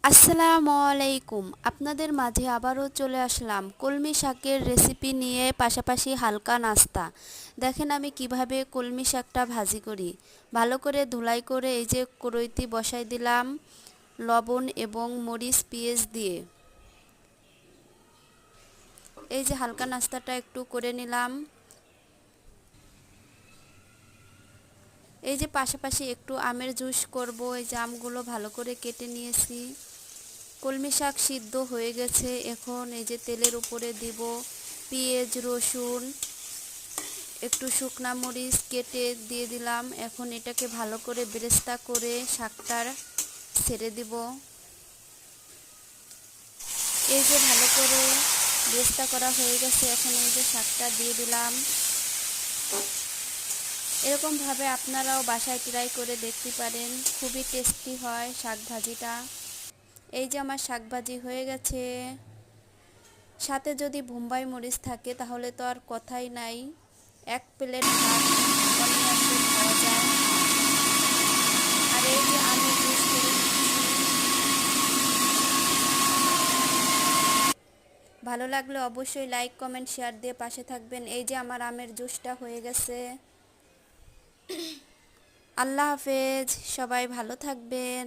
আসসালামু আলাইকুম। আপনাদের মাঝে আবারও চলে আসলাম কলমি শাকের রেসিপি নিয়ে, পাশাপাশি হালকা নাস্তা। দেখেন আমি কিভাবে কলমি শাকটা ভাজি করি। ভালো করে ধুলাই করে এই যে কড়াইতে বসাই দিলাম লবণ এবং মরিচ পেঁয়াজ দিয়ে। এই যে হালকা নাস্তাটা একটু করে নিলাম। এই যে পাশাপাশি একটু আমের জুস করব। এই যে আমগুলো ভালো করে কেটে নিয়েছি। কলমি শাক সিদ্ধ হয়ে গেছে। এখন এই যে তেলের উপরে দিব পেঁয়াজ, রসুন, একটু শুকনা মরিচ কেটে দিয়ে দিলাম। এখন এটাকে ভালো করে বেরেস্তা করে শাকটার ছেড়ে দিব। এই যে ভালো করে বেরেস্তা করা হয়ে গেছে। এখন এই যে শাকটা দিয়ে দিলাম। এরকমভাবে আপনারাও বাসায় ট্রাই করে দেখতে পারেন, খুবই টেস্টি হয় শাক ভাজিটা। এই যে আমার শাক ভাজি হয়ে গেছে। সাথে যদি বোম্বাই মরিচ থাকে তাহলে তো আর কথাই নাই, এক প্লেট ভাত অনায়াসে খাওয়া যায়। আর এই যে আমি জুস করে ভালো লাগলে অবশ্যই লাইক, কমেন্ট, শেয়ার দিয়ে পাশে থাকবেন। এই যে আমার আমের জুসটা হয়ে গেছে। আল্লাহ হাফেজ, সবাই ভালো থাকবেন।